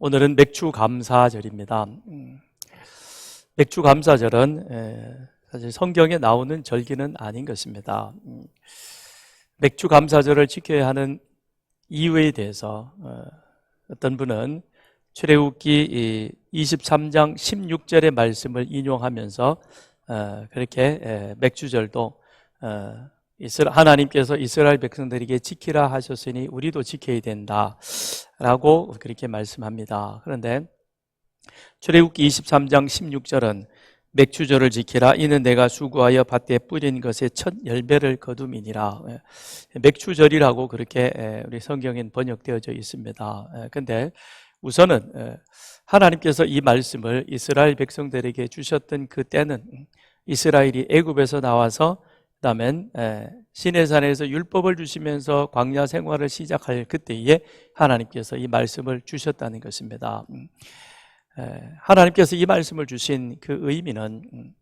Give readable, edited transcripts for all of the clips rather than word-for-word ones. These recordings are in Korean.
오늘은 맥주감사절입니다. 맥주감사절은 사실 성경에 나오는 절기는 아닌 것입니다. 맥주감사절을 지켜야 하는 이유에 대해서 어떤 분은 출애굽기 23장 16절의 말씀을 인용하면서 그렇게 맥주절도 하나님께서 이스라엘 백성들에게 지키라 하셨으니 우리도 지켜야 된다라고 그렇게 말씀합니다. 그런데 출애굽기 23장 16절은 맥주절을 지키라 이는 내가 수고하여 밭에 뿌린 것의 첫 열매를 거둠이니라. 맥주절이라고 그렇게 우리 성경엔 번역되어져 있습니다. 그런데 우선은 하나님께서 이 말씀을 이스라엘 백성들에게 주셨던 그 때는 이스라엘이 애굽에서 나와서 그다음엔 시내산에서 율법을 주시면서 광야 생활을 시작할 그때에 하나님께서 이 말씀을 주셨다는 것입니다. 하나님께서 이 말씀을 주신 그 의미는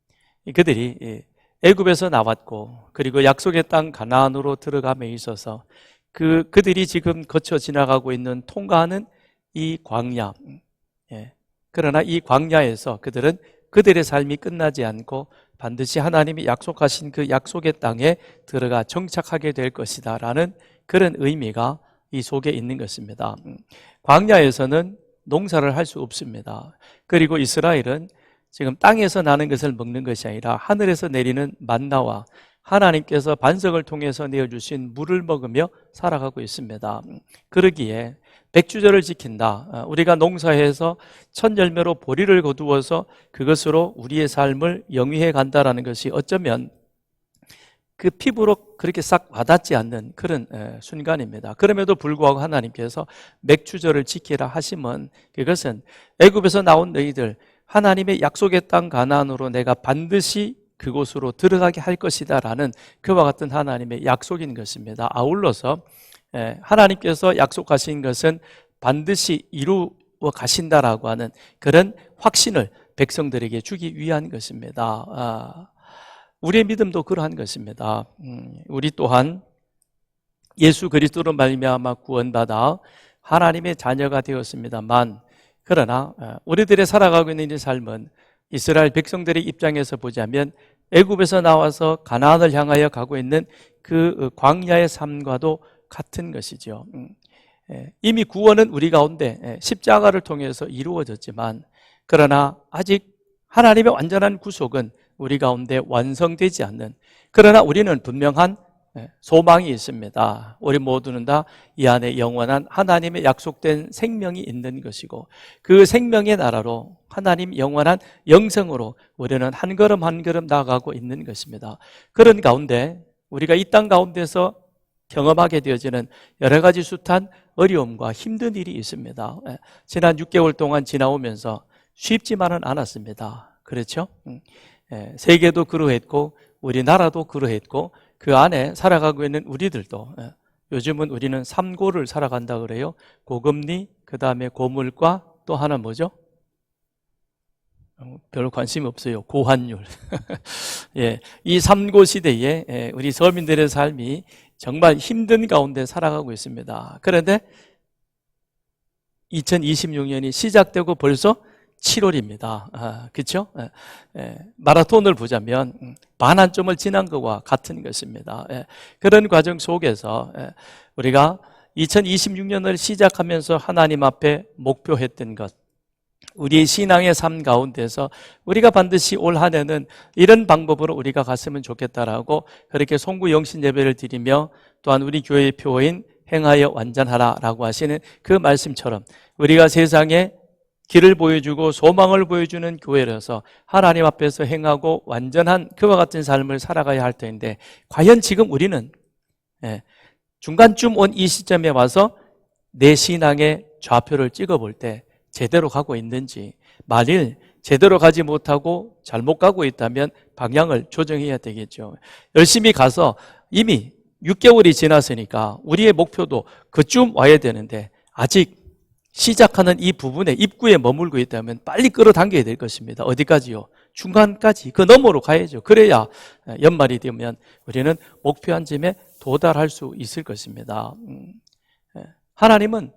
그들이 애굽에서 나왔고 그리고 약속의 땅 가나안으로 들어감에 있어서 그들이 지금 거쳐 지나가고 있는 통과하는 이 광야, 그러나 이 광야에서 그들은 그들의 삶이 끝나지 않고 반드시 하나님이 약속하신 그 약속의 땅에 들어가 정착하게 될 것이다 라는 그런 의미가 이 속에 있는 것입니다. 광야에서는 농사를 할 수 없습니다. 그리고 이스라엘은 지금 땅에서 나는 것을 먹는 것이 아니라 하늘에서 내리는 만나와 하나님께서 반석을 통해서 내어주신 물을 먹으며 살아가고 있습니다. 그러기에 백주절을 지킨다, 우리가 농사해서 첫 열매로 보리를 거두어서 그것으로 우리의 삶을 영위해 간다라는 것이 어쩌면 그 피부로 그렇게 싹 와닿지 않는 그런 순간입니다. 그럼에도 불구하고 하나님께서 맥주절을 지키라 하심은 그것은 애굽에서 나온 너희들 하나님의 약속의 땅 가나안으로 내가 반드시 그곳으로 들어가게 할 것이다 라는 그와 같은 하나님의 약속인 것입니다. 아울러서 하나님께서 약속하신 것은 반드시 이루어 가신다라고 하는 그런 확신을 백성들에게 주기 위한 것입니다. 우리의 믿음도 그러한 것입니다. 우리 또한 예수 그리스도로 말미암아 구원받아 하나님의 자녀가 되었습니다만 그러나 우리들의 살아가고 있는 이 삶은 이스라엘 백성들의 입장에서 보자면 애굽에서 나와서 가나안을 향하여 가고 있는 그 광야의 삶과도 같은 것이죠. 이미 구원은 우리 가운데 십자가를 통해서 이루어졌지만 그러나 아직 하나님의 완전한 구속은 우리 가운데 완성되지 않는, 그러나 우리는 분명한 소망이 있습니다. 우리 모두는 다 이 안에 영원한 하나님의 약속된 생명이 있는 것이고 그 생명의 나라로 하나님 영원한 영생으로 우리는 한 걸음 한 걸음 나아가고 있는 것입니다. 그런 가운데 우리가 이 땅 가운데서 경험하게 되어지는 여러 가지 숱한 어려움과 힘든 일이 있습니다. 지난 6개월 동안 지나오면서 쉽지만은 않았습니다. 그렇죠? 세계도 그러했고 우리나라도 그러했고 그 안에 살아가고 있는 우리들도 요즘은 우리는 3고를 살아간다 그래요. 고금리, 그 다음에 고물가, 또 하나 뭐죠? 별로 관심이 없어요. 고환율. 예, 이 3고 시대에 우리 서민들의 삶이 정말 힘든 가운데 살아가고 있습니다. 그런데 2026년이 시작되고 벌써 7월입니다. 그렇죠? 마라톤을 보자면 반 한 점을 지난 것과 같은 것입니다. 그런 과정 속에서 우리가 2026년을 시작하면서 하나님 앞에 목표했던 것, 우리의 신앙의 삶 가운데서 우리가 반드시 올 한 해는 이런 방법으로 우리가 갔으면 좋겠다라고 그렇게 송구 영신 예배를 드리며 또한 우리 교회의 표어인 행하여 완전하라라고 하시는 그 말씀처럼 우리가 세상에 길을 보여주고 소망을 보여주는 교회라서 하나님 앞에서 행하고 완전한 그와 같은 삶을 살아가야 할 텐데 과연 지금 우리는 중간쯤 온 이 시점에 와서 내 신앙의 좌표를 찍어볼 때 제대로 가고 있는지, 만일 제대로 가지 못하고 잘못 가고 있다면 방향을 조정해야 되겠죠. 열심히 가서 이미 6개월이 지났으니까 우리의 목표도 그쯤 와야 되는데 아직 시작하는 이 부분에 입구에 머물고 있다면 빨리 끌어당겨야 될 것입니다. 어디까지요? 중간까지, 그 너머로 가야죠. 그래야 연말이 되면 우리는 목표한 점에 도달할 수 있을 것입니다. 하나님은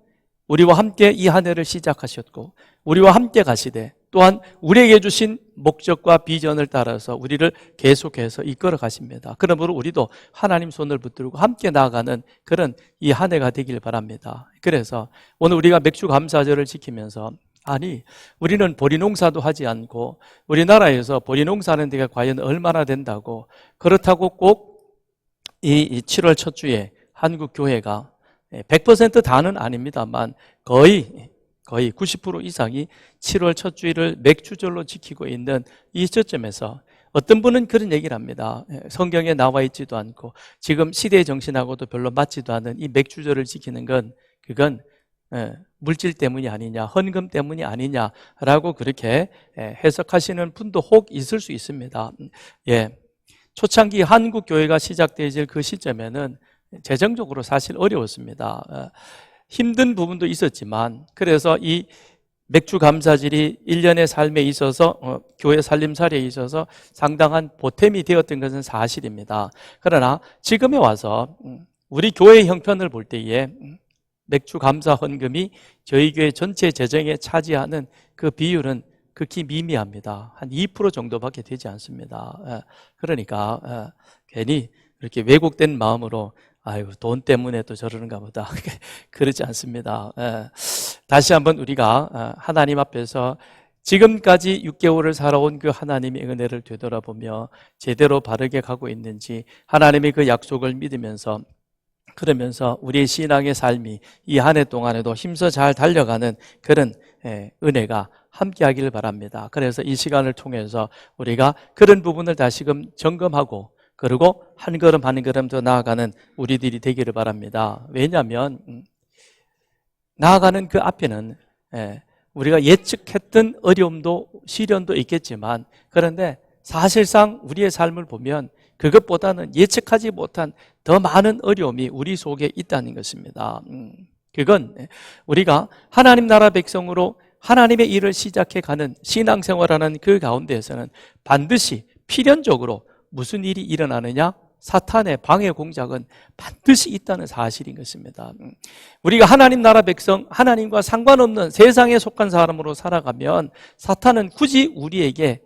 우리와 함께 이 한 해를 시작하셨고 우리와 함께 가시되 또한 우리에게 주신 목적과 비전을 따라서 우리를 계속해서 이끌어 가십니다. 그러므로 우리도 하나님 손을 붙들고 함께 나아가는 그런 이 한 해가 되길 바랍니다. 그래서 오늘 우리가 맥주 감사절을 지키면서 아니 우리는 보리 농사도 하지 않고 우리나라에서 보리 농사하는 데가 과연 얼마나 된다고 그렇다고 꼭 이 7월 첫 주에 한국 교회가 100% 다는 아닙니다만 거의 90% 이상이 7월 첫 주일을 맥주절로 지키고 있는 이 시점에서 어떤 분은 그런 얘기를 합니다. 성경에 나와 있지도 않고 지금 시대의 정신하고도 별로 맞지도 않은 이 맥주절을 지키는 건 그건 물질 때문이 아니냐, 헌금 때문이 아니냐라고 그렇게 해석하시는 분도 혹 있을 수 있습니다. 예, 초창기 한국 교회가 시작되어질 그 시점에는 재정적으로 사실 어려웠습니다. 힘든 부분도 있었지만 그래서 이 맥주 감사절이 1년의 삶에 있어서 교회 살림살이에 있어서 상당한 보탬이 되었던 것은 사실입니다. 그러나 지금에 와서 우리 교회의 형편을 볼 때에 맥주 감사 헌금이 저희 교회 전체 재정에 차지하는 그 비율은 극히 미미합니다. 한 2% 정도밖에 되지 않습니다. 그러니까 괜히 이렇게 왜곡된 마음으로 아유 돈 때문에 또 저러는가 보다 그렇지 않습니다. 다시 한번 우리가 하나님 앞에서 지금까지 6개월을 살아온 그 하나님의 은혜를 되돌아보며 제대로 바르게 가고 있는지 하나님의 그 약속을 믿으면서 그러면서 우리의 신앙의 삶이 이 한 해 동안에도 힘써 잘 달려가는 그런 은혜가 함께하기를 바랍니다. 그래서 이 시간을 통해서 우리가 그런 부분을 다시금 점검하고 그리고 한 걸음 한 걸음 더 나아가는 우리들이 되기를 바랍니다. 왜냐하면 나아가는 그 앞에는 우리가 예측했던 어려움도 시련도 있겠지만 그런데 사실상 우리의 삶을 보면 그것보다는 예측하지 못한 더 많은 어려움이 우리 속에 있다는 것입니다. 그건 우리가 하나님 나라 백성으로 하나님의 일을 시작해 가는 신앙생활하는 그 가운데에서는 반드시 필연적으로 무슨 일이 일어나느냐? 사탄의 방해 공작은 반드시 있다는 사실인 것입니다. 우리가 하나님 나라 백성, 하나님과 상관없는 세상에 속한 사람으로 살아가면 사탄은 굳이 우리에게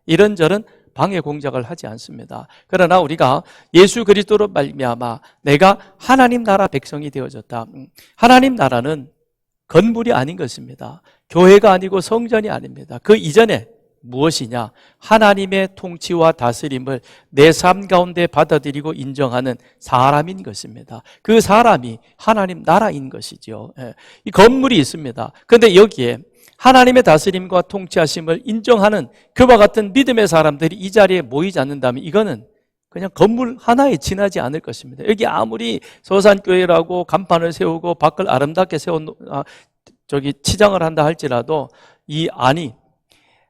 이런저런 방해 공작을 하지 않습니다. 그러나 우리가 예수 그리스도로 말미암아 내가 하나님 나라 백성이 되어졌다. 하나님 나라는 건물이 아닌 것입니다. 교회가 아니고 성전이 아닙니다. 그 이전에 무엇이냐? 하나님의 통치와 다스림을 내 삶 가운데 받아들이고 인정하는 사람인 것입니다. 그 사람이 하나님 나라인 것이죠. 이 건물이 있습니다. 그런데 여기에 하나님의 다스림과 통치하심을 인정하는 그와 같은 믿음의 사람들이 이 자리에 모이지 않는다면 이거는 그냥 건물 하나에 지나지 않을 것입니다. 여기 아무리 서산교회라고 간판을 세우고 밖을 아름답게 치장을 한다 할지라도 이 안이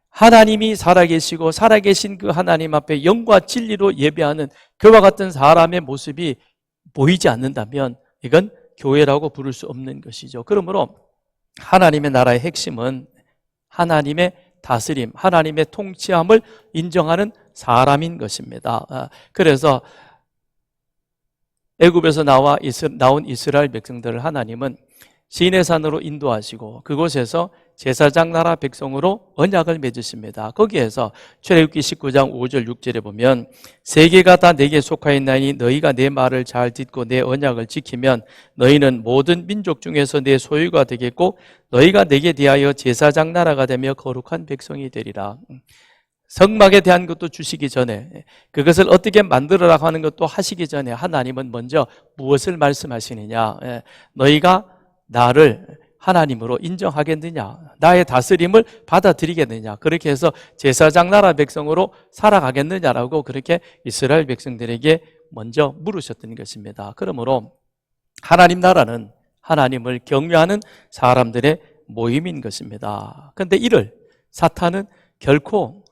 하나님이 살아계시고 살아계신 그 하나님 앞에 영과 진리로 예배하는 그와 같은 사람의 모습이 보이지 않는다면 이건 교회라고 부를 수 없는 것이죠. 그러므로 하나님의 나라의 핵심은 하나님의 다스림, 하나님의 통치함을 인정하는 사람인 것입니다. 그래서 애굽에서 나온 이스라엘 백성들을 하나님은 시내산으로 인도하시고 그곳에서 제사장 나라 백성으로 언약을 맺으십니다. 거기에서 출애굽기 19장 5절 6절에 보면 세계가 다 내게 속하였나니 너희가 내 말을 잘 듣고 내 언약을 지키면 너희는 모든 민족 중에서 내 소유가 되겠고 너희가 내게 대하여 제사장 나라가 되며 거룩한 백성이 되리라. 성막에 대한 것도 주시기 전에 그것을 어떻게 만들어라고 하는 것도 하시기 전에 하나님은 먼저 무엇을 말씀하시느냐? 너희가 나를 하나님으로 인정하겠느냐? 나의 다스림을 받아들이겠느냐? 그렇게 해서 제사장 나라 백성으로 살아가겠느냐라고 그렇게 이스라엘 백성들에게 먼저 물으셨던 것입니다. 그러므로 하나님 나라는 하나님을 경외하는 사람들의 모임인 것입니다. 그런데 이를 사탄은 결코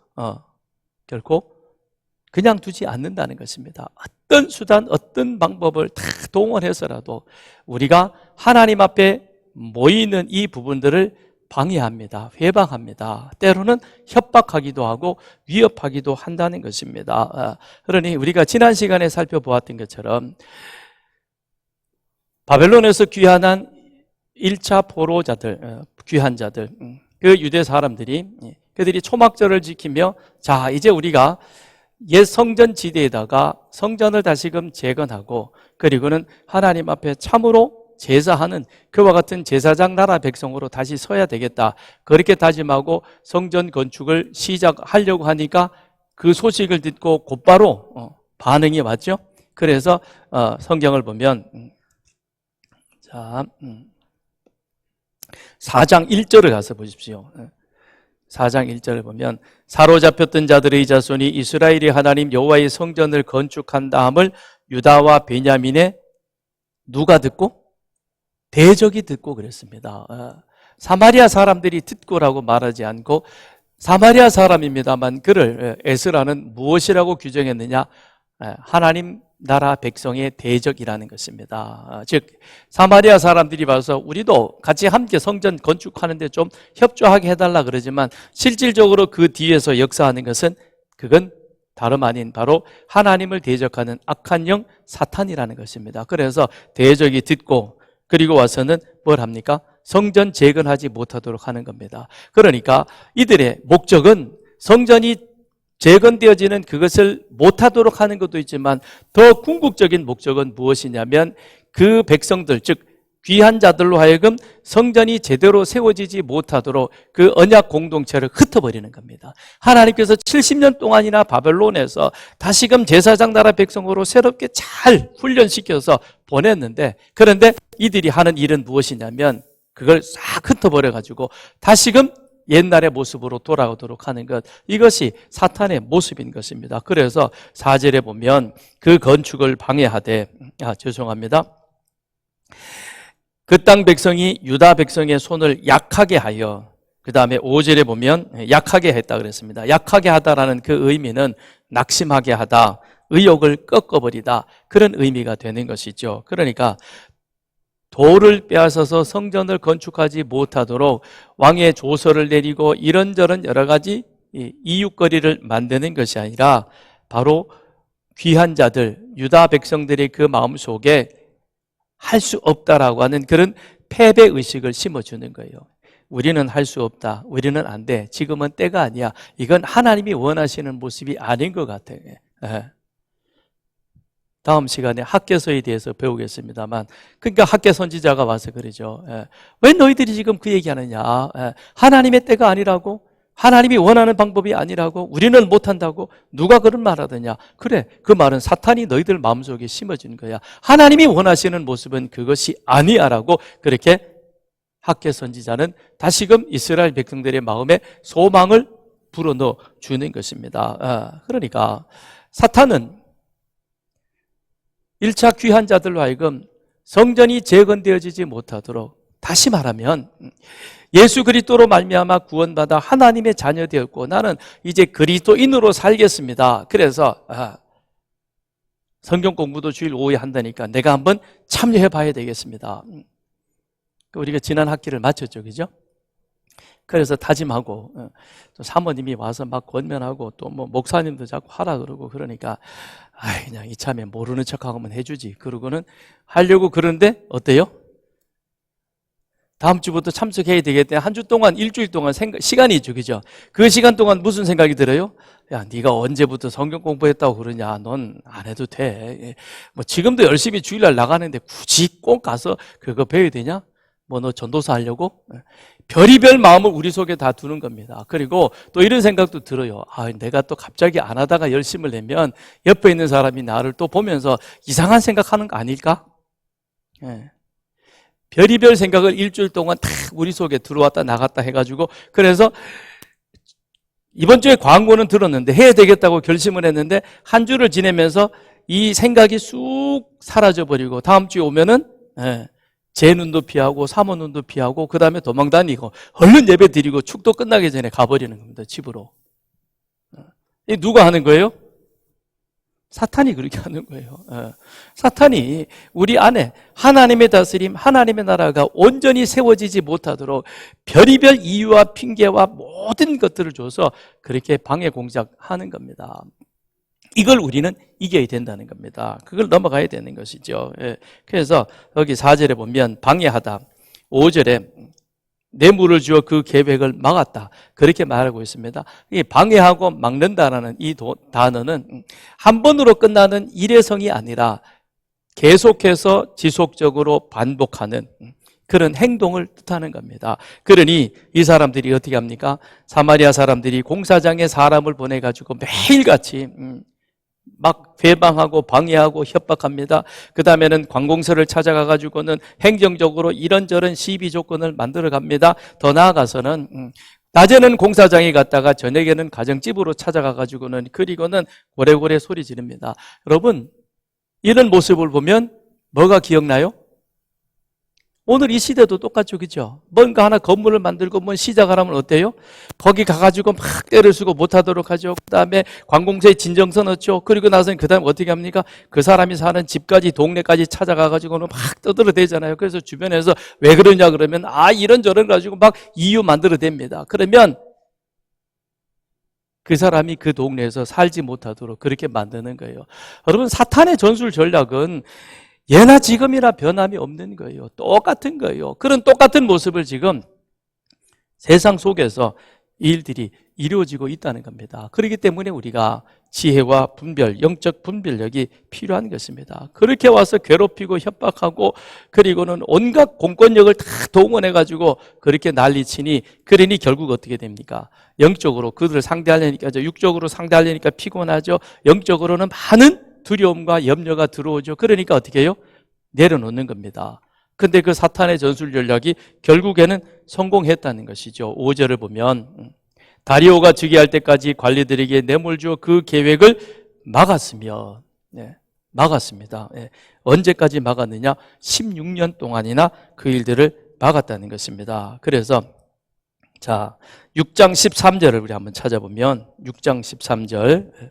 그냥 두지 않는다는 것입니다. 어떤 수단, 어떤 방법을 다 동원해서라도 우리가 하나님 앞에 모이는 이 부분들을 방해합니다. 회방합니다. 때로는 협박하기도 하고 위협하기도 한다는 것입니다. 그러니 우리가 지난 시간에 살펴보았던 것처럼 바벨론에서 귀환한 1차 포로자들, 귀한 자들, 그 유대 사람들이 그들이 초막절을 지키며 자 이제 우리가 옛 성전 지대에다가 성전을 다시금 재건하고 그리고는 하나님 앞에 참으로 제사하는 그와 같은 제사장 나라 백성으로 다시 서야 되겠다. 그렇게 다짐하고 성전 건축을 시작하려고 하니까 그 소식을 듣고 곧바로 반응이 왔죠. 그래서 성경을 보면 자 4장 1절을 가서 보십시오. 4장 1절을 보면 사로잡혔던 자들의 자손이 이스라엘이 하나님 여호와의 성전을 건축한 다음을 유다와 베냐민의 누가 듣고? 대적이 듣고 그랬습니다. 사마리아 사람들이 듣고라고 말하지 않고 사마리아 사람입니다만 그를 에스라는 무엇이라고 규정했느냐? 하나님 나라 백성의 대적이라는 것입니다. 즉 사마리아 사람들이 봐서 우리도 같이 함께 성전 건축하는데 좀 협조하게 해달라 그러지만 실질적으로 그 뒤에서 역사하는 것은 그건 다름 아닌 바로 하나님을 대적하는 악한 영 사탄이라는 것입니다. 그래서 대적이 듣고 그리고 와서는 뭘 합니까? 성전 재건하지 못하도록 하는 겁니다. 그러니까 이들의 목적은 성전이 재건되어지는 그것을 못하도록 하는 것도 있지만 더 궁극적인 목적은 무엇이냐면 그 백성들 즉 귀한 자들로 하여금 성전이 제대로 세워지지 못하도록 그 언약 공동체를 흩어버리는 겁니다. 하나님께서 70년 동안이나 바벨론에서 다시금 제사장 나라 백성으로 새롭게 잘 훈련시켜서 보냈는데 그런데 이들이 하는 일은 무엇이냐면 그걸 싹 흩어버려가지고 다시금 옛날의 모습으로 돌아오도록 하는 것, 이것이 사탄의 모습인 것입니다. 그래서 4절에 보면 그 건축을 방해하되 죄송합니다. 그 땅 백성이 유다 백성의 손을 약하게 하여 그 다음에 5절에 보면 약하게 했다 그랬습니다. 약하게 하다라는 그 의미는 낙심하게 하다, 의욕을 꺾어버리다 그런 의미가 되는 것이죠. 그러니까 돌을 빼앗아서 성전을 건축하지 못하도록 왕의 조서를 내리고 이런저런 여러 가지 이웃거리를 만드는 것이 아니라 바로 귀한 자들, 유다 백성들의 그 마음속에 할 수 없다라고 하는 그런 패배의식을 심어주는 거예요. 우리는 할 수 없다. 우리는 안 돼. 지금은 때가 아니야. 이건 하나님이 원하시는 모습이 아닌 것 같아요. 다음 시간에 학개서에 대해서 배우겠습니다만 그러니까 학개 선지자가 와서 그러죠. 왜 너희들이 지금 그 얘기하느냐. 하나님의 때가 아니라고? 하나님이 원하는 방법이 아니라고? 우리는 못한다고? 누가 그런 말 하더냐? 그래, 그 말은 사탄이 너희들 마음속에 심어진 거야. 하나님이 원하시는 모습은 그것이 아니야 라고 그렇게 학개 선지자는 다시금 이스라엘 백성들의 마음에 소망을 불어넣어 주는 것입니다. 그러니까 사탄은 1차 귀한 자들로 하여금 성전이 재건되어지지 못하도록, 다시 말하면 예수 그리스도로 말미암아 구원받아 하나님의 자녀 되었고 나는 이제 그리스도인으로 살겠습니다. 그래서 성경 공부도 주일 오후에 한다니까 내가 한번 참여해 봐야 되겠습니다. 우리가 지난 학기를 마쳤죠, 그죠? 그래서 다짐하고 또 사모님이 와서 막 권면하고 또 뭐 목사님도 자꾸 하라 그러고 그러니까 그냥 이참에 모르는 척하고만 해주지 그러고는 하려고 그러는데 어때요? 다음 주부터 참석해야 되겠대. 한 주 동안 일주일 동안 시간이 있죠, 그죠? 그 시간 동안 무슨 생각이 들어요? 야, 네가 언제부터 성경 공부했다고 그러냐? 넌 안 해도 돼. 뭐 지금도 열심히 주일날 나가는데 굳이 꼭 가서 그거 배워야 되냐? 뭐 너 전도사 하려고? 별의별 마음을 우리 속에 다 두는 겁니다. 그리고 또 이런 생각도 들어요. 내가 또 갑자기 안 하다가 열심을 내면 옆에 있는 사람이 나를 또 보면서 이상한 생각하는 거 아닐까? 별의별 생각을 일주일 동안 다 우리 속에 들어왔다 나갔다 해가지고 그래서 이번 주에 광고는 들었는데 해야 되겠다고 결심을 했는데 한 주를 지내면서 이 생각이 쑥 사라져버리고 다음 주에 오면은 제 눈도 피하고 사모 눈도 피하고 그 다음에 도망다니고 얼른 예배 드리고 축도 끝나기 전에 가버리는 겁니다. 집으로. 이 누가 하는 거예요? 사탄이 그렇게 하는 거예요. 사탄이 우리 안에 하나님의 다스림, 하나님의 나라가 온전히 세워지지 못하도록 별의별 이유와 핑계와 모든 것들을 줘서 그렇게 방해 공작하는 겁니다. 이걸 우리는 이겨야 된다는 겁니다. 그걸 넘어가야 되는 것이죠. 그래서 여기 4절에 보면 방해하다. 5절에 뇌물을 주어 그 계획을 막았다. 그렇게 말하고 있습니다. 이 방해하고 막는다라는 이 단어는 한 번으로 끝나는 일회성이 아니라 계속해서 지속적으로 반복하는 그런 행동을 뜻하는 겁니다. 그러니 이 사람들이 어떻게 합니까? 사마리아 사람들이 공사장에 사람을 보내가지고 매일같이 막 회방하고 방해하고 협박합니다. 그 다음에는 관공서를 찾아가가지고는 행정적으로 이런저런 시비 조건을 만들어 갑니다. 더 나아가서는 낮에는 공사장에 갔다가 저녁에는 가정집으로 찾아가가지고는 그리고는 고래고래 소리 지릅니다. 여러분, 이런 모습을 보면 뭐가 기억나요? 오늘 이 시대도 똑같죠, 그죠? 뭔가 하나 건물을 만들고 뭐 시작하려면 어때요? 거기 가가지고 막 때를 쓰고 못하도록 하죠. 그 다음에 관공서에 진정서 넣죠. 그리고 나서는 그 다음에 어떻게 합니까? 그 사람이 사는 집까지 동네까지 찾아가가지고는 막 떠들어대잖아요. 그래서 주변에서 왜 그러냐 그러면 이런저런 가지고 막 이유 만들어댑니다. 그러면 그 사람이 그 동네에서 살지 못하도록 그렇게 만드는 거예요. 여러분, 사탄의 전술 전략은 예나 지금이나 변함이 없는 거예요. 똑같은 거예요. 그런 똑같은 모습을 지금 세상 속에서 일들이 이루어지고 있다는 겁니다. 그렇기 때문에 우리가 지혜와 분별, 영적 분별력이 필요한 것입니다. 그렇게 와서 괴롭히고 협박하고 그리고는 온갖 공권력을 다 동원해가지고 그렇게 난리치니 그러니 결국 어떻게 됩니까? 영적으로 그들을 상대하려니까, 육적으로 상대하려니까 피곤하죠. 영적으로는 많은 두려움과 염려가 들어오죠. 그러니까 어떻게 해요? 내려놓는 겁니다. 근데 그 사탄의 전술 전략이 결국에는 성공했다는 것이죠. 5절을 보면 다리오가 즉위할 때까지 관리들에게 뇌물 주어 그 계획을 막았으며, 막았습니다. 언제까지 막았느냐? 16년 동안이나 그 일들을 막았다는 것입니다. 그래서 자, 6장 13절을 우리 한번 찾아보면 6장 13절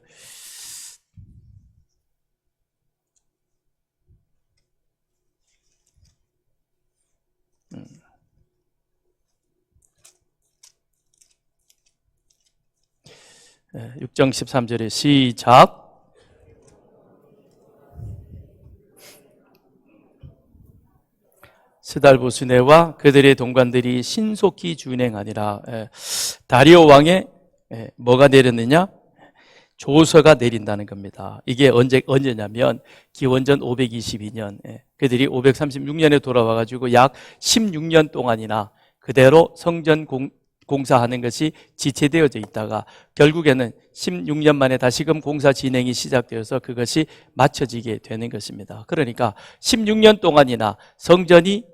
6장 13절에 시작. 스달보스네와 그들의 동관들이 신속히 준행하니라. 다리오 왕의 뭐가 내렸느냐? 조서가 내린다는 겁니다. 이게 언제냐면 기원전 522년 그들이 536년에 돌아와가지고 약 16년 동안이나 그대로 성전 공사하는 것이 지체되어져 있다가 결국에는 16년 만에 다시금 공사 진행이 시작되어서 그것이 마쳐지게 되는 것입니다. 그러니까 16년 동안이나 성전이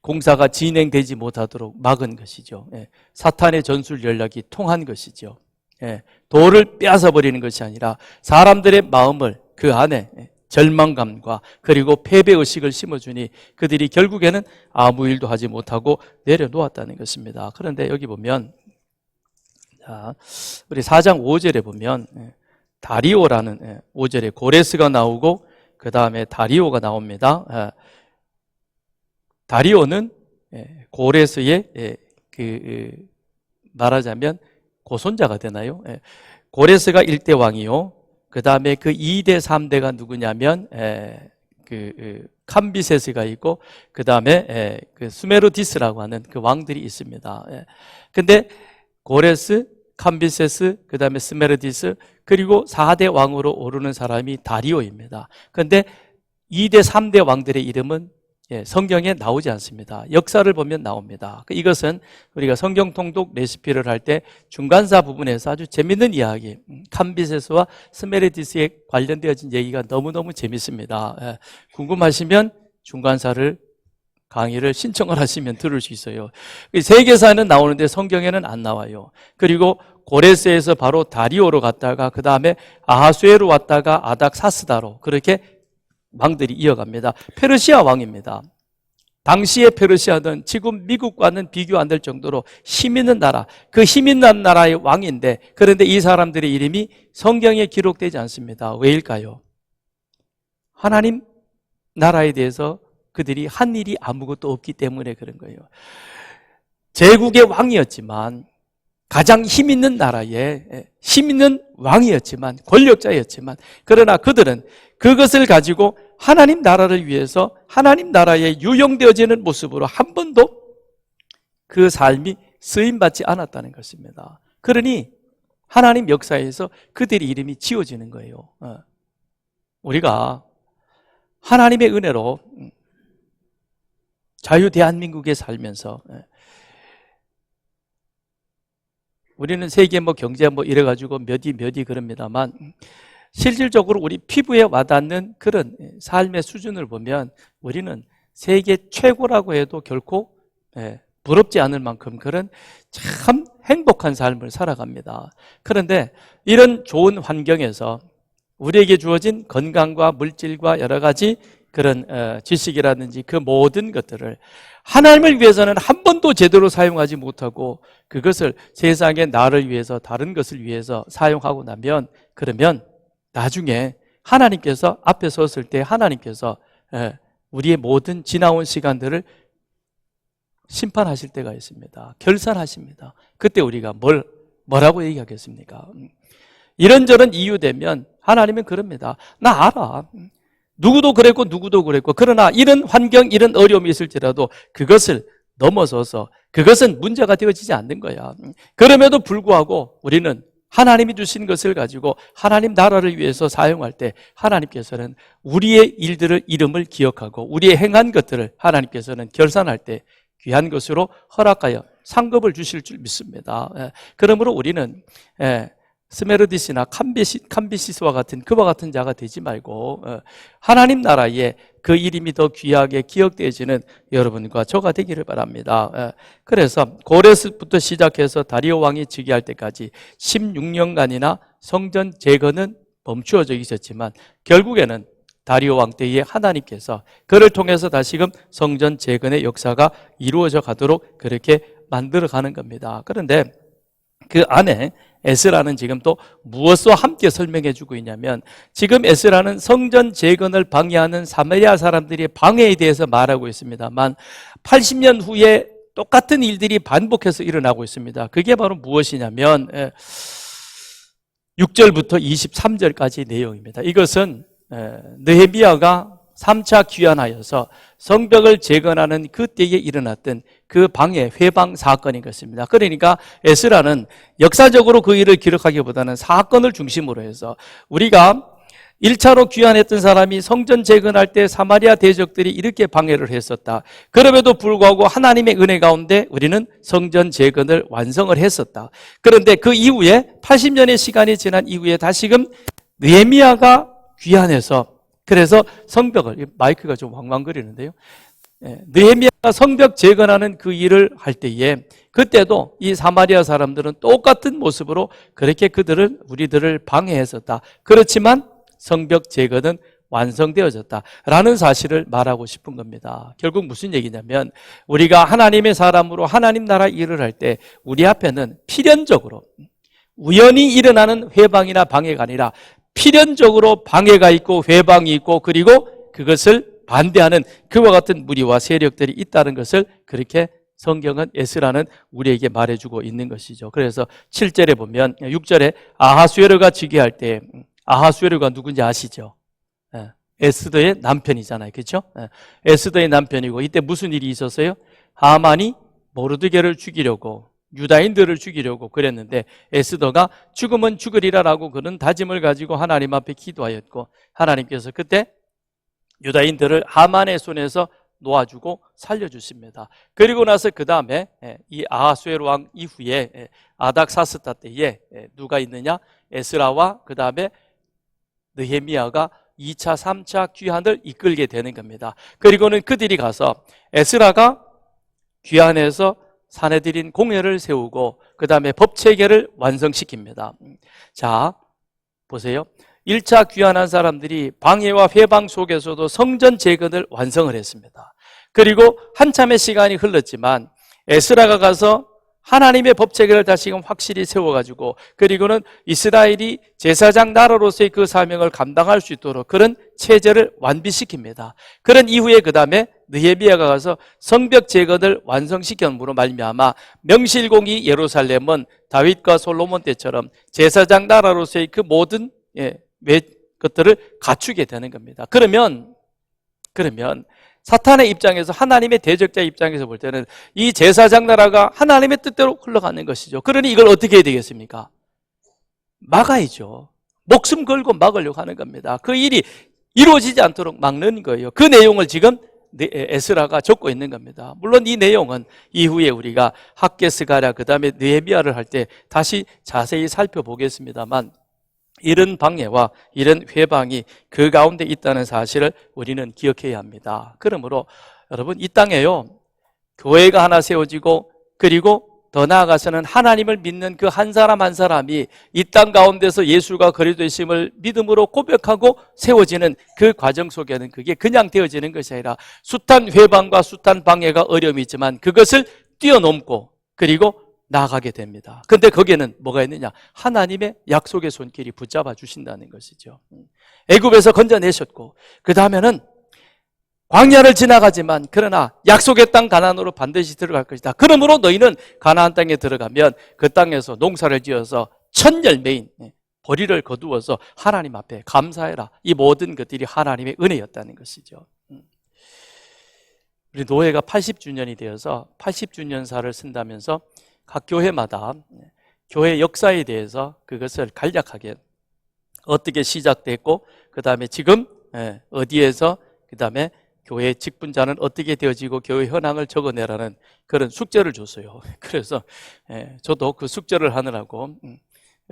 공사가 진행되지 못하도록 막은 것이죠. 사탄의 전술 전략이 통한 것이죠. 돌을 빼앗아 버리는 것이 아니라 사람들의 마음을 그 안에 절망감과 그리고 패배의식을 심어주니 그들이 결국에는 아무 일도 하지 못하고 내려놓았다는 것입니다. 그런데 여기 보면 우리 4장 5절에 보면 다리오라는 5절에 고레스가 나오고 그 다음에 다리오가 나옵니다. 다리오는 고레스의 말하자면 고손자가 되나요? 고레스가 1대 왕이요. 그 다음에 그 2대 3대가 누구냐면 캄비세스가 있고 그 다음에 그 수메르디스라고 하는 그 왕들이 있습니다. 근데 고레스, 캄비세스, 그 다음에 스메르디스 그리고 4대 왕으로 오르는 사람이 다리오입니다. 그런데 2대 3대 왕들의 이름은 성경에 나오지 않습니다. 역사를 보면 나옵니다. 이것은 우리가 성경 통독 레시피를 할 때 중간사 부분에서 아주 재밌는 이야기, 캄비세스와 스메르디스에 관련되어진 얘기가 너무너무 재밌습니다. 궁금하시면 중간사를 강의를 신청을 하시면 들을 수 있어요. 세계사는 나오는데 성경에는 안 나와요. 그리고 고레스에서 바로 다리오로 갔다가 그 다음에 아하수에로 왔다가 아닥사스다로 그렇게 왕들이 이어갑니다. 페르시아 왕입니다. 당시의 페르시아는 지금 미국과는 비교 안 될 정도로 힘 있는 나라, 그 힘 있는 나라의 왕인데 그런데 이 사람들의 이름이 성경에 기록되지 않습니다. 왜일까요? 하나님 나라에 대해서 그들이 한 일이 아무것도 없기 때문에 그런 거예요. 제국의 왕이었지만 가장 힘 있는 나라에 힘 있는 왕이었지만, 권력자였지만, 그러나 그들은 그것을 가지고 하나님 나라를 위해서 하나님 나라에 유용되어지는 모습으로 한 번도 그 삶이 쓰임받지 않았다는 것입니다. 그러니 하나님 역사에서 그들의 이름이 지워지는 거예요. 우리가 하나님의 은혜로 자유 대한민국에 살면서, 우리는 세계 경제 이래가지고 몇이 그럽니다만, 실질적으로 우리 피부에 와닿는 그런 삶의 수준을 보면 우리는 세계 최고라고 해도 결코 부럽지 않을 만큼 그런 참 행복한 삶을 살아갑니다. 그런데 이런 좋은 환경에서 우리에게 주어진 건강과 물질과 여러 가지 그런 지식이라든지 그 모든 것들을 하나님을 위해서는 한 번도 제대로 사용하지 못하고 그것을 세상의 나를 위해서, 다른 것을 위해서 사용하고 나면, 그러면 나중에 하나님께서 앞에 섰을 때 하나님께서 우리의 모든 지나온 시간들을 심판하실 때가 있습니다. 결산하십니다. 그때 우리가 뭐라고 얘기하겠습니까? 이런저런 이유 되면 하나님은 그럽니다. 나 알아. 누구도 그랬고 그러나 이런 환경, 이런 어려움이 있을지라도 그것을 넘어서서 그것은 문제가 되어지지 않는 거야. 그럼에도 불구하고 우리는 하나님이 주신 것을 가지고 하나님 나라를 위해서 사용할 때 하나님께서는 우리의 이름을 기억하고 우리의 행한 것들을 하나님께서는 결산할 때 귀한 것으로 허락하여 상급을 주실 줄 믿습니다. 그러므로 우리는 스메르디스나 캄비시스와 같은 그와 같은 자가 되지 말고 하나님 나라에 그 이름이 더 귀하게 기억되어지는 여러분과 저가 되기를 바랍니다. 그래서 고레스부터 시작해서 다리오 왕이 즉위할 때까지 16년간이나 성전 재건은 멈추어져 있었지만 결국에는 다리오 왕 때에 하나님께서 그를 통해서 다시금 성전 재건의 역사가 이루어져 가도록 그렇게 만들어가는 겁니다. 그런데 그 안에 에스라는 지금 또 무엇과 함께 설명해 주고 있냐면, 지금 에스라는 성전 재건을 방해하는 사마리아 사람들의 방해에 대해서 말하고 있습니다만 80년 후에 똑같은 일들이 반복해서 일어나고 있습니다. 그게 바로 무엇이냐면 6절부터 23절까지 내용입니다. 이것은 느헤미야가 3차 귀환하여서 성벽을 재건하는 그때에 일어났던 그 방해, 회방 사건인 것입니다. 그러니까 에스라는 역사적으로 그 일을 기록하기보다는 사건을 중심으로 해서 우리가 1차로 귀환했던 사람이 성전 재건할 때 사마리아 대적들이 이렇게 방해를 했었다. 그럼에도 불구하고 하나님의 은혜 가운데 우리는 성전 재건을 완성을 했었다. 그런데 그 이후에 80년의 시간이 지난 이후에 다시금 느헤미야가 귀환해서, 그래서 성벽을, 마이크가 좀 왕왕거리는데요. 느헤미야가 성벽 재건하는 그 일을 할 때에 그때도 이 사마리아 사람들은 똑같은 모습으로 그렇게 우리들을 방해했었다. 그렇지만 성벽 재건은 완성되어졌다라는 사실을 말하고 싶은 겁니다. 결국 무슨 얘기냐면 우리가 하나님의 사람으로 하나님 나라 일을 할 때 우리 앞에는 필연적으로 우연히 일어나는 회방이나 방해가 아니라 필연적으로 방해가 있고 회방이 있고 그리고 그것을 반대하는 그와 같은 무리와 세력들이 있다는 것을 그렇게 성경은 에스라는 우리에게 말해주고 있는 것이죠. 그래서 7절에 보면 6절에 아하수에르가 즉위할 때, 아하수에르가 누군지 아시죠? 에스더의 남편이잖아요. 그렇죠? 에스더의 남편이고 이때 무슨 일이 있었어요? 하만이 모르드게를 죽이려고, 유다인들을 죽이려고 그랬는데 에스더가 죽으면 죽으리라라고 그런 다짐을 가지고 하나님 앞에 기도하였고 하나님께서 그때 유다인들을 하만의 손에서 놓아주고 살려주십니다. 그리고 나서 그 다음에 이 아하수에로 왕 이후에 아닥사스다 때에 누가 있느냐? 에스라와 그 다음에 느헤미야가 2차, 3차 귀환을 이끌게 되는 겁니다. 그리고는 그들이 가서 에스라가 귀환해서 사내들인 공회를 세우고 그 다음에 법체계를 완성시킵니다. 자, 보세요. 1차 귀환한 사람들이 방해와 회방 속에서도 성전 재건을 완성을 했습니다. 그리고 한참의 시간이 흘렀지만 에스라가 가서 하나님의 법체계를 다시금 확실히 세워가지고 그리고는 이스라엘이 제사장 나라로서의 그 사명을 감당할 수 있도록 그런 체제를 완비시킵니다. 그런 이후에 그 다음에 느헤미야가 가서 성벽 재건을 완성시켰므로 말미암아 명실공히 예루살렘은 다윗과 솔로몬 때처럼 제사장 나라로서의 그 모든 것들을 갖추게 되는 겁니다. 그러면 사탄의 입장에서, 하나님의 대적자 입장에서 볼 때는 이 제사장 나라가 하나님의 뜻대로 흘러가는 것이죠. 그러니 이걸 어떻게 해야 되겠습니까? 막아야죠. 목숨 걸고 막으려고 하는 겁니다. 그 일이 이루어지지 않도록 막는 거예요. 그 내용을 지금 에스라가 적고 있는 겁니다. 물론 이 내용은 이후에 우리가 학개스가랴 그 다음에 느헤미야를 할 때 다시 자세히 살펴보겠습니다만, 이런 방해와 이런 회방이 그 가운데 있다는 사실을 우리는 기억해야 합니다. 그러므로 여러분, 이 땅에요, 교회가 하나 세워지고, 그리고 더 나아가서는 하나님을 믿는 그 한 사람 한 사람이 이 땅 가운데서 예수가 그리스도이심을 믿음으로 고백하고 세워지는 그 과정 속에는 그게 그냥 되어지는 것이 아니라 숱한 회방과 숱한 방해가 어려움이 있지만 그것을 뛰어넘고 그리고 나아가게 됩니다. 근데 거기에는 뭐가 있느냐? 하나님의 약속의 손길이 붙잡아 주신다는 것이죠. 애굽에서 건져내셨고, 그 다음에는 광야를 지나가지만 그러나 약속의 땅 가나안으로 반드시 들어갈 것이다. 그러므로 너희는 가나안 땅에 들어가면 그 땅에서 농사를 지어서 첫 열매인 보리를 거두어서 하나님 앞에 감사해라. 이 모든 것들이 하나님의 은혜였다는 것이죠. 우리 노회가 80주년이 되어서 80주년사를 쓴다면서 각 교회마다 교회 역사에 대해서 그것을 간략하게 어떻게 시작됐고, 그 다음에 지금 어디에서, 그 다음에 교회 직분자는 어떻게 되어지고 교회 현황을 적어내라는 그런 숙제를 줬어요. 그래서 저도 그 숙제를 하느라고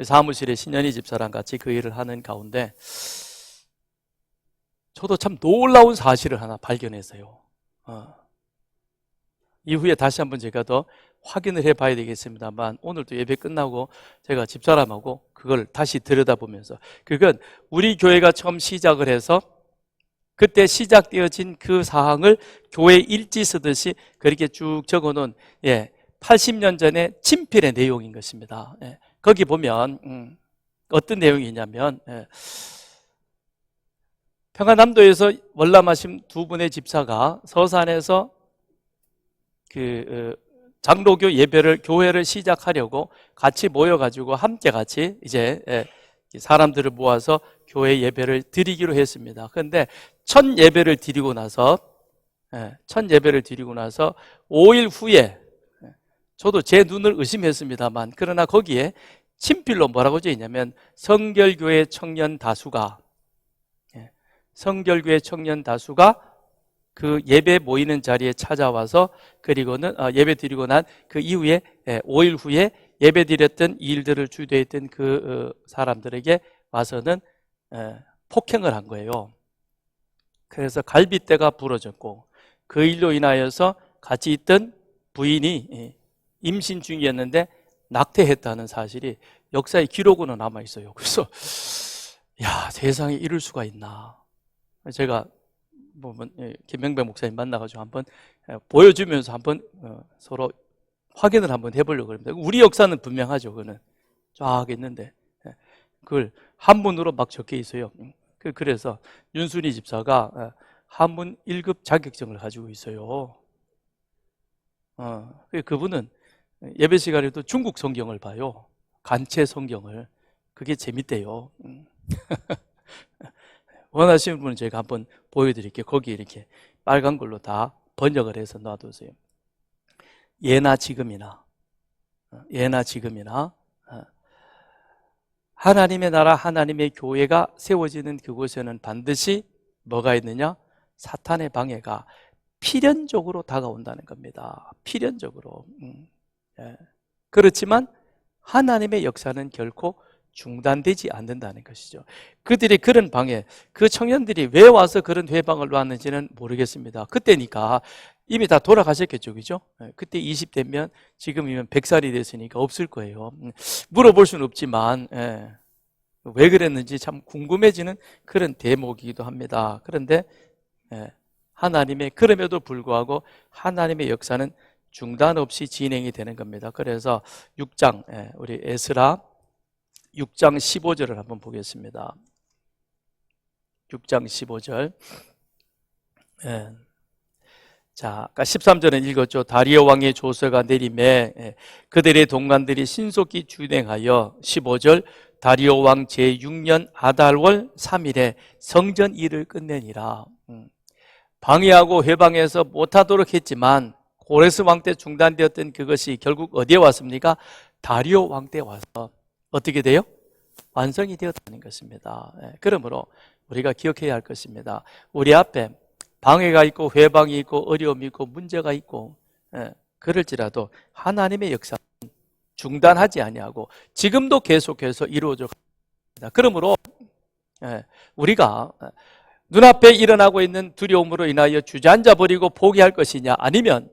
사무실에 신현희 집사랑 같이 그 일을 하는 가운데 저도 참 놀라운 사실을 하나 발견했어요. 이후에 다시 한번 제가 더 확인을 해봐야 되겠습니다만, 오늘도 예배 끝나고 제가 집사람하고 그걸 다시 들여다보면서, 그건 우리 교회가 처음 시작을 해서 그때 시작되어진 그 사항을 교회 일지 쓰듯이 그렇게 쭉 적어놓은 80년 전에 친필의 내용인 것입니다. 거기 보면 어떤 내용이 있냐면, 평안남도에서 월남하신 두 분의 집사가 서산에서 그 장로교 예배를, 교회를 시작하려고 같이 모여가지고 함께 같이 이제 사람들을 모아서 교회 예배를 드리기로 했습니다. 그런데 첫 예배를 드리고 나서 5일 후에 저도 제 눈을 의심했습니다만, 그러나 거기에 친필로 뭐라고 되어 있냐면 성결교회 청년 다수가 그 예배 모이는 자리에 찾아와서, 그리고는 예배 드리고 난 그 이후에 5일 후에 예배 드렸던 일들을 주도했던 그 사람들에게 와서는 폭행을 한 거예요. 그래서 갈빗대가 부러졌고, 그 일로 인하여서 같이 있던 부인이 임신 중이었는데 낙태했다는 사실이 역사의 기록으로 남아 있어요. 그래서 야, 세상에 이럴 수가 있나. 제가 김명배 목사님 만나가지고 한번 보여주면서 한번 서로 확인을 한번 해보려고 합니다. 우리 역사는 분명하죠. 그거는 쫙 있는데 그걸 한문으로 막 적혀 있어요. 그래서 윤순희 집사가 한문 1급 자격증을 가지고 있어요. 그분은 예배 시간에도 중국 성경을 봐요. 간체 성경을. 그게 재밌대요. 원하시는 분은 제가 한번 보여드릴게요. 거기 이렇게 빨간 걸로 다 번역을 해서 놔두세요. 예나 지금이나 하나님의 나라, 하나님의 교회가 세워지는 그곳에는 반드시 뭐가 있느냐? 사탄의 방해가 필연적으로 다가온다는 겁니다. 필연적으로. 그렇지만 하나님의 역사는 결코 중단되지 않는다는 것이죠. 그들이 그런 방해, 그 청년들이 왜 와서 그런 회방을 놓았는지는 모르겠습니다. 그때니까 이미 다 돌아가셨겠죠, 그죠? 그때 20대면 지금이면 100살이 됐으니까 없을 거예요. 물어볼 수는 없지만 왜 그랬는지 참 궁금해지는 그런 대목이기도 합니다. 그런데 하나님의, 그럼에도 불구하고 하나님의 역사는 중단 없이 진행이 되는 겁니다. 그래서 6장, 우리 에스라 6장 15절을 한번 보겠습니다. 6장 15절. 자, 아까 13절은 읽었죠. 다리오 왕의 조서가 내림에 그들의 동관들이 신속히 준행하여 15절 다리오 왕 제6년 아달월 3일에 성전 일을 끝내니라. 방해하고 회방해서 못하도록 했지만 고레스 왕 때 중단되었던 그것이 결국 어디에 왔습니까? 다리오 왕 때 와서 어떻게 돼요? 완성이 되었다는 것입니다. 그러므로 우리가 기억해야 할 것입니다. 우리 앞에 방해가 있고 회방이 있고 어려움이 있고 문제가 있고 그럴지라도 하나님의 역사는 중단하지 아니하고 지금도 계속해서 이루어져 갑니다. 그러므로 우리가 눈앞에 일어나고 있는 두려움으로 인하여 주저앉아 버리고 포기할 것이냐, 아니면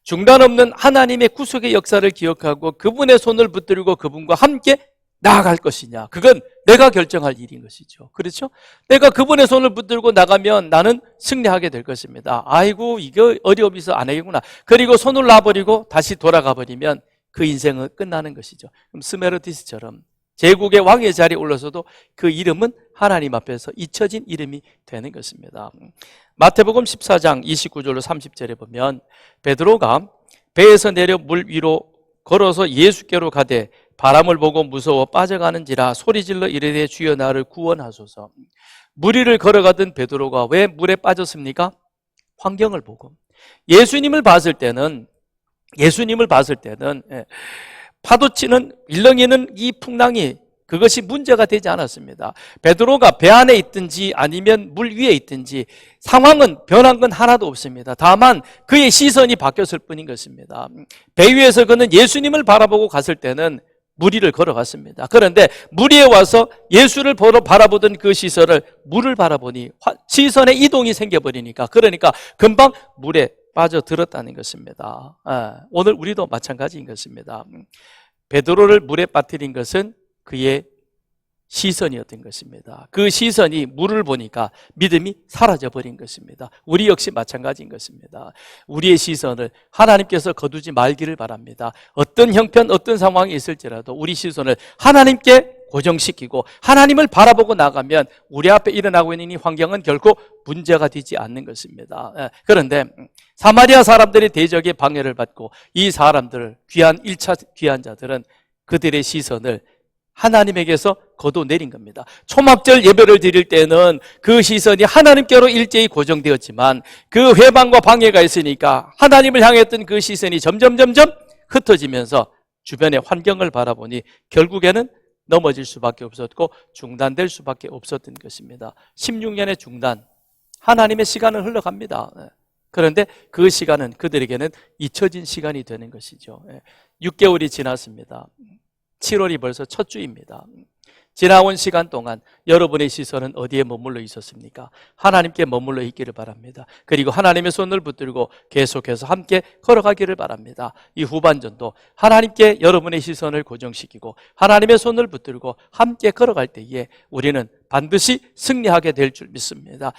중단 없는 하나님의 구속의 역사를 기억하고 그분의 손을 붙들고 그분과 함께 나아갈 것이냐, 그건 내가 결정할 일인 것이죠. 그렇죠? 내가 그분의 손을 붙들고 나가면 나는 승리하게 될 것입니다. 아이고, 이거 어려움이 있어 안 하겠구나. 그리고 손을 놔버리고 다시 돌아가 버리면 그 인생은 끝나는 것이죠. 그럼 스메르티스처럼 제국의 왕의 자리에 올라서도 그 이름은 하나님 앞에서 잊혀진 이름이 되는 것입니다. 마태복음 14장 29절로 30절에 보면 베드로가 배에서 내려 물 위로 걸어서 예수께로 가되 바람을 보고 무서워 빠져가는지라 소리질러 이르되 주여 나를 구원하소서. 물 위를 걸어가던 베드로가 왜 물에 빠졌습니까? 환경을 보고. 예수님을 봤을 때는 파도치는 일렁이는 이 풍랑이 그것이 문제가 되지 않았습니다. 베드로가 배 안에 있든지 아니면 물 위에 있든지 상황은 변한 건 하나도 없습니다. 다만 그의 시선이 바뀌었을 뿐인 것입니다. 배 위에서 그는 예수님을 바라보고 갔을 때는 물 위를 걸어갔습니다. 그런데 물 위에 와서 예수를 바라보던 그 시선을 물을 바라보니 시선의 이동이 생겨버리니까, 그러니까 금방 물에 빠져들었다는 것입니다. 오늘 우리도 마찬가지인 것입니다. 베드로를 물에 빠뜨린 것은 그의 시선이었던 것입니다. 그 시선이 물을 보니까 믿음이 사라져버린 것입니다. 우리 역시 마찬가지인 것입니다. 우리의 시선을 하나님께서 거두지 말기를 바랍니다. 어떤 형편, 어떤 상황이 있을지라도 우리 시선을 하나님께 고정시키고 하나님을 바라보고 나가면 우리 앞에 일어나고 있는 이 환경은 결코 문제가 되지 않는 것입니다. 그런데 사마리아 사람들의 대적의 방해를 받고 이 사람들, 귀한 1차 귀한 자들은 그들의 시선을 하나님에게서 거둬내린 겁니다. 초막절 예배를 드릴 때는 그 시선이 하나님께로 일제히 고정되었지만 그 회방과 방해가 있으니까 하나님을 향했던 그 시선이 점점 흩어지면서 주변의 환경을 바라보니 결국에는 넘어질 수밖에 없었고 중단될 수밖에 없었던 것입니다. 16년의 중단, 하나님의 시간은 흘러갑니다. 그런데 그 시간은 그들에게는 잊혀진 시간이 되는 것이죠. 6개월이 지났습니다. 7월이 벌써 첫 주입니다. 지나온 시간 동안 여러분의 시선은 어디에 머물러 있었습니까? 하나님께 머물러 있기를 바랍니다. 그리고 하나님의 손을 붙들고 계속해서 함께 걸어가기를 바랍니다. 이 후반전도 하나님께 여러분의 시선을 고정시키고 하나님의 손을 붙들고 함께 걸어갈 때에 우리는 반드시 승리하게 될 줄 믿습니다.